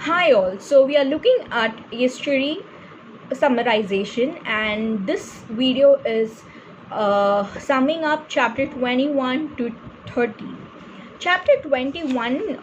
Hi all, so we are looking at ESTUARY summarization, and this video is summing up chapter 21 to 30. Chapter 21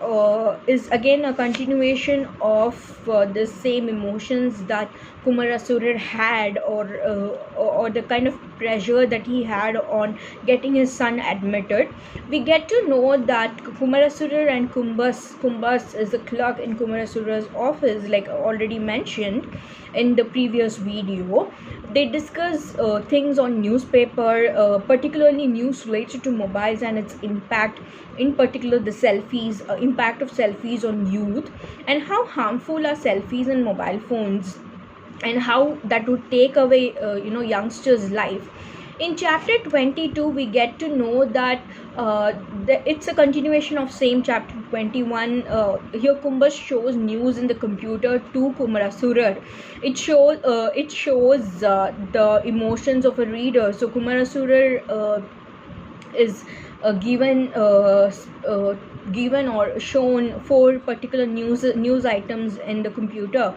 is again a continuation of the same emotions that Kumarasurar had, or the kind of pressure that he had on getting his son admitted. We get to know that Kumarasurar and Kumbas is a clerk in Kumarasurar's office, like already mentioned in the previous video. They discuss things on newspaper, particularly news related to mobiles and its impact, in particular the selfies, impact of selfies on youth, and how harmful are selfies and mobile phones, and how that would take away youngsters' life. In chapter 22 we get to know that it's a continuation of same chapter 21. Here Kumbas shows news in the computer to Kumarasurar. It shows the emotions of a reader. So Kumarasurar is given or shown four particular news items in the computer,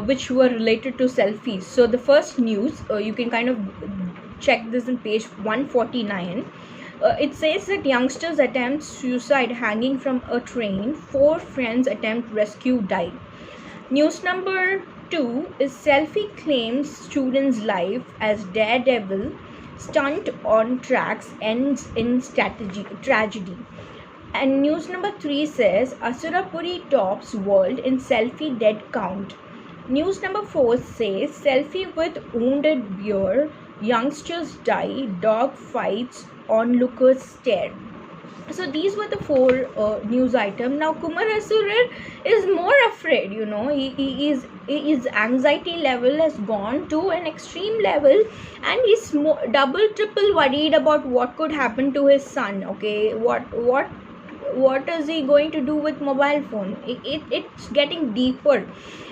which were related to selfies. So the first news, you can kind of check this in page 149. It says that youngsters attempt suicide hanging from a train, 4 friends attempt rescue, die. News number 2 is selfie claims student's life as daredevil, stunt on tracks ends in tragedy. And news number 3 says Asurapuri tops world in selfie dead count. News number 4 says selfie with wounded bear, youngsters die, dog fights, onlookers stare. So these were the 4 news items. Now Kumarasurar is more afraid, his anxiety level has gone to an extreme level, and he's double triple worried about what could happen to his son. Okay, what is he going to do with mobile phone? It's getting deeper.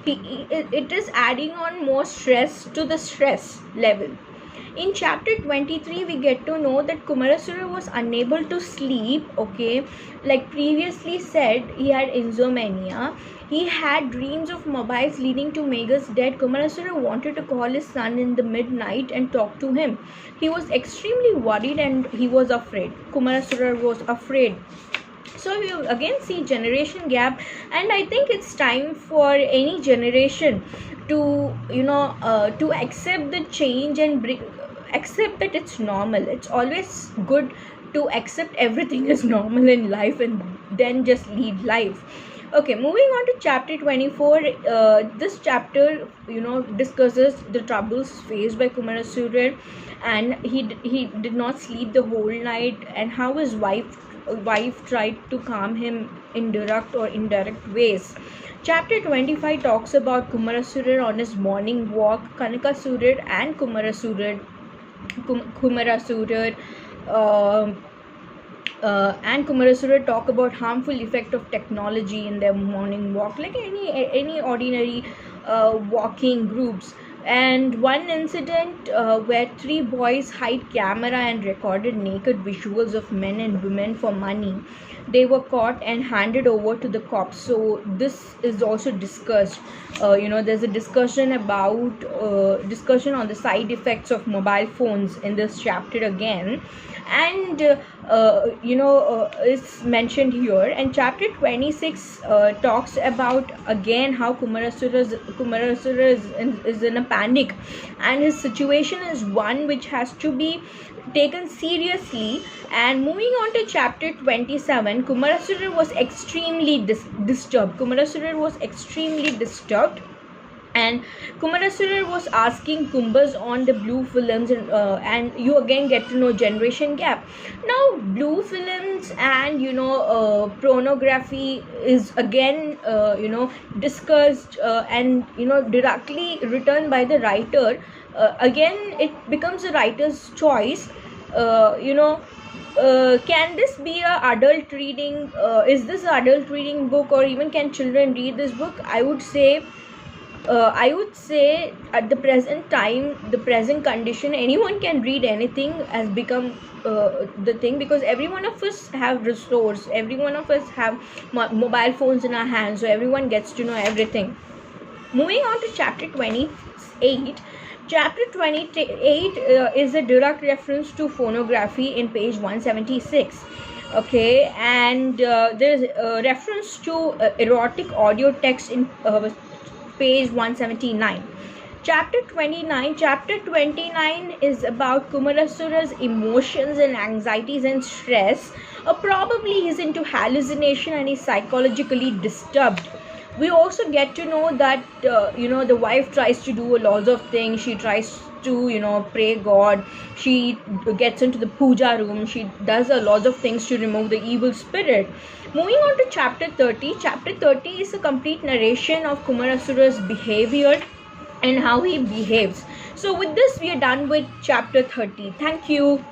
It is adding on more stress to the stress level. In chapter 23 we get to know that Kumarasurar was unable to sleep. Okay, like previously said, he had insomnia. He had dreams of mobiles leading to Mega's death. Kumarasurar wanted to call his son in the midnight and talk to him. He was extremely worried and he was afraid. Kumarasurar was afraid. So you again see generation gap, and I think it's time for any generation to to accept the change and accept that it's normal. It's always good to accept everything is normal in life and then just lead life. Okay, moving on to chapter 24. This chapter discusses the troubles faced by Kumarasurar, and he did not sleep the whole night, and how his wife tried to calm him in direct or indirect ways. Chapter 25 talks about Kumarasurar on his morning walk. Kanakasurar and Kumarasurar and Kumarasurar talk about harmful effect of technology in their morning walk, like any ordinary walking groups. And one incident where 3 boys hid camera and recorded naked visuals of men and women for money. They were caught and handed over to the cops. So this is also discussed. There's a discussion on the side effects of mobile phones in this chapter again, and it's mentioned here. And chapter 26 talks about again how Kumarasurar is in a panic, and his situation is one which has to be taken seriously. And moving on to chapter 27, Kumarasurar was extremely disturbed. And Kumarasurar was asking Kumbas on the blue films, and you again get to know generation gap. Now blue films and pornography is again discussed, and directly written by the writer. Again it becomes a writer's choice. Can this be a adult reading? Is this an adult reading book, or even can children read this book? I would say I would say at the present time, the present condition, anyone can read anything has become the thing, because every one of us have resource, every one of us have mobile phones in our hands, so everyone gets to know everything. Moving on to chapter 28. Chapter 28 is a direct reference to phonography in page 176. Okay, and there's a reference to erotic audio text in page 179. Chapter 29 is about Kumarasura's emotions and anxieties and stress. Probably he's into hallucination and he's psychologically disturbed. We also get to know that the wife tries to do a lot of things. She tries to pray God. She gets into the puja room. She does a lot of things to remove the evil spirit. Moving on to chapter 30. Chapter 30 is a complete narration of Kumarasura's behavior and how he behaves. So with this we are done with chapter 30. Thank you.